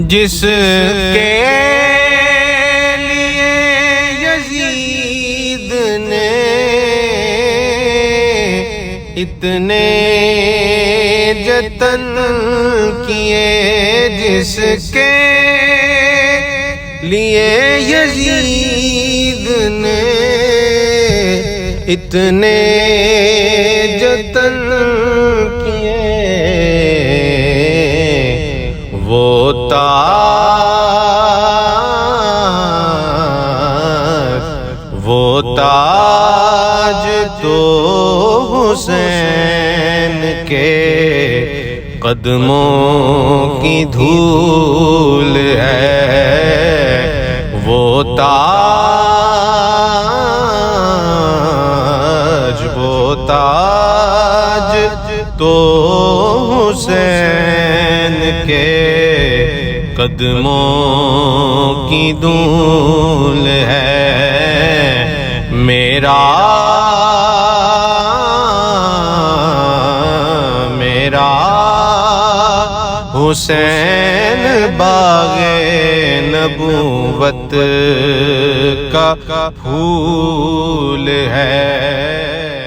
جس کے لیے یزید نے اتنے جتن کیے، جس کے لیے یزید نے اتنے جتن کیے، وہ تاج تو حسین کے قدموں کی دھول ہے، وہ تاج تو حسین کے قدموں کی دھول ہے۔ میرا حسین باغ نبوت کا پھول ہے۔